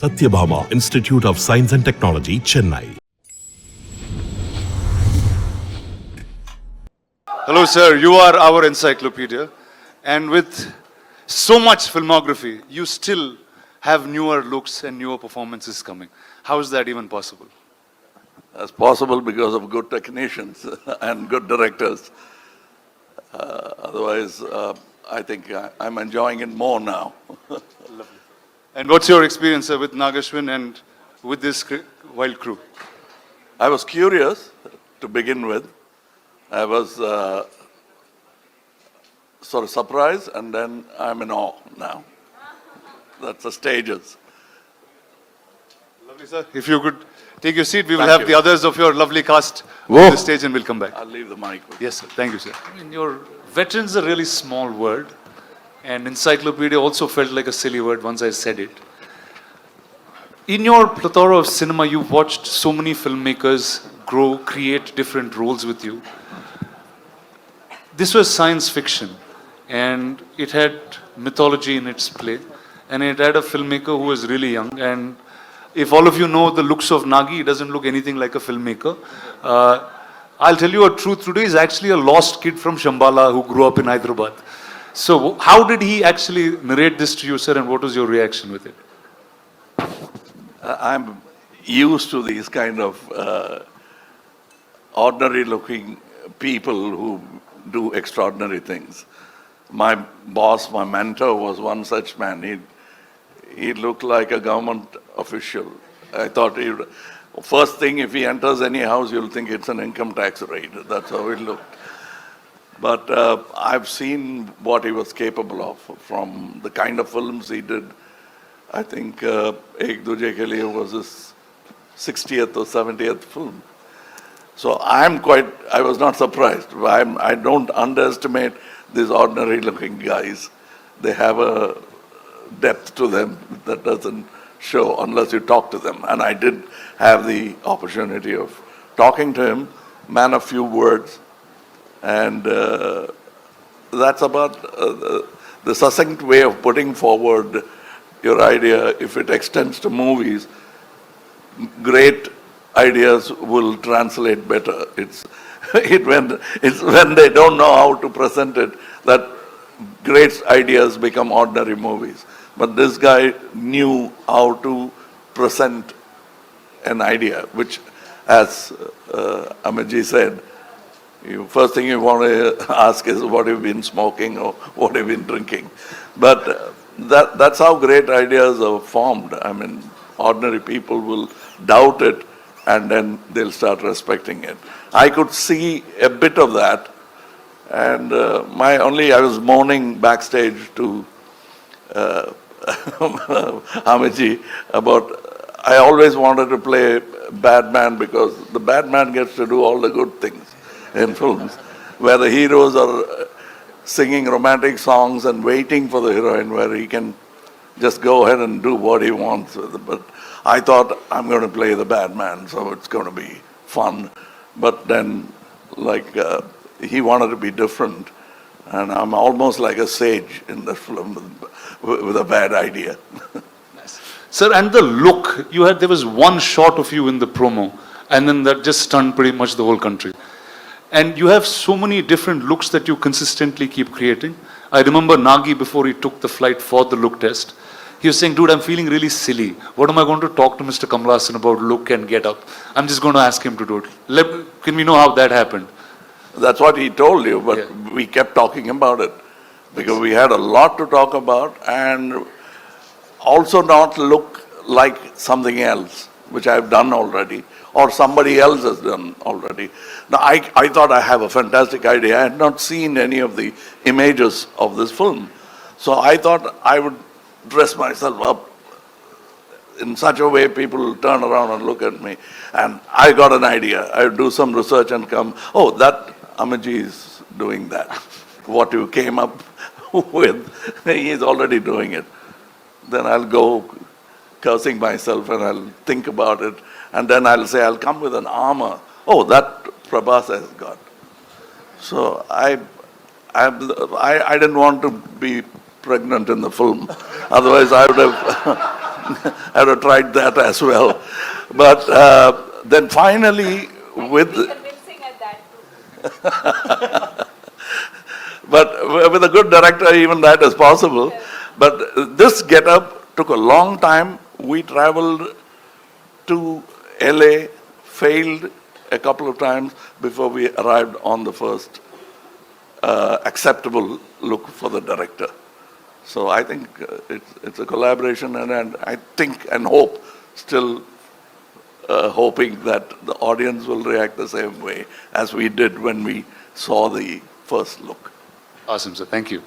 Sathyabama Institute of Science and Technology, Chennai. Hello, sir. You are our encyclopedia. And with so much filmography, you still have newer looks and newer performances coming. How is that even possible? That's possible because of good technicians and good directors. Otherwise, I think I'm enjoying it more now. Lovely. And what's your experience, sir, with Nagashwin and with this wild crew? I was curious to begin with. I was sort of surprised, and then I'm in awe now. That's the stages. Lovely, sir. If you could take your seat, we will Thank have you. the others of your lovely cast on the stage and we'll come back. I'll leave the mic with you. Yes, sir. Thank you, sir. I mean, your veteran's a really small word, and encyclopedia also felt like a silly word once I said it. In your plethora of cinema, you've watched so many filmmakers grow, create different roles with you. This was science fiction, and it had mythology in its play, and it had a filmmaker who was really young. And if all of you know the looks of Nagi, he doesn't look anything like a filmmaker. I'll tell you a truth today, he's actually a lost kid from Shambhala who grew up in Hyderabad. So how did he actually narrate this to you, sir, and what was your reaction with it? I'm used to these kind of ordinary-looking people who do extraordinary things. My boss, my mentor, was one such man. He looked like a government official. I thought first thing, if he enters any house, you'll think it's an income tax raid. That's how it looked. But I've seen what he was capable of from the kind of films he did. I think Ek Duje Ke Liye was his 60th or 70th film. So I was not surprised. I don't underestimate these ordinary looking guys. They have a depth to them that doesn't show unless you talk to them. And I did have the opportunity of talking to him, man of few words. And that's about the succinct way of putting forward your idea. If it extends to movies, great ideas will translate better. It's when they don't know how to present it that great ideas become ordinary movies. But this guy knew how to present an idea, which, as Amitji said, first thing you want to ask is what have you been smoking or what have you been drinking. But that's how great ideas are formed. I mean, ordinary people will doubt it and then they'll start respecting it. I could see a bit of that, and I was moaning backstage to Amitji about I always wanted to play bad man because the bad man gets to do all the good things in films, where the heroes are singing romantic songs and waiting for the heroine, where he can just go ahead and do what he wants with it. But I thought, I'm going to play the bad man, so it's going to be fun. But then, he wanted to be different, and I'm almost like a sage in the film with a bad idea. Nice. Sir, and the look, there was one shot of you in the promo, and then that just stunned pretty much the whole country. And you have so many different looks that you consistently keep creating. I remember Nagi, before he took the flight for the look test, he was saying, dude, I'm feeling really silly. What am I going to talk to Mr. Kamal-க about look and get up? I'm just going to ask him to do it. Can we know how that happened? That's what he told you, but we kept talking about it because we had a lot to talk about and also not look like something else, which I've done already, or somebody else has done already. Now, I thought I have a fantastic idea. I had not seen any of the images of this film. So I thought I would dress myself up in such a way people will turn around and look at me. And I got an idea. I would do some research and come, oh, that Amitji is doing that. What you came up with, he's already doing it. Then I'll go cursing myself and I'll think about it. And then I'll say, I'll come with an armor. Oh, that prabhas has got. So I didn't want to be pregnant in the film. Otherwise, I would have I would have tried that as well. But then finally, with convincing at that too. but with a good director, even that is possible. But this get-up took a long time. We traveled to LA, failed a couple of times before we arrived on the first acceptable look for the director. So I think it's a collaboration, and I think and hope, still hoping that the audience will react the same way as we did when we saw the first look. Awesome, sir. Thank you.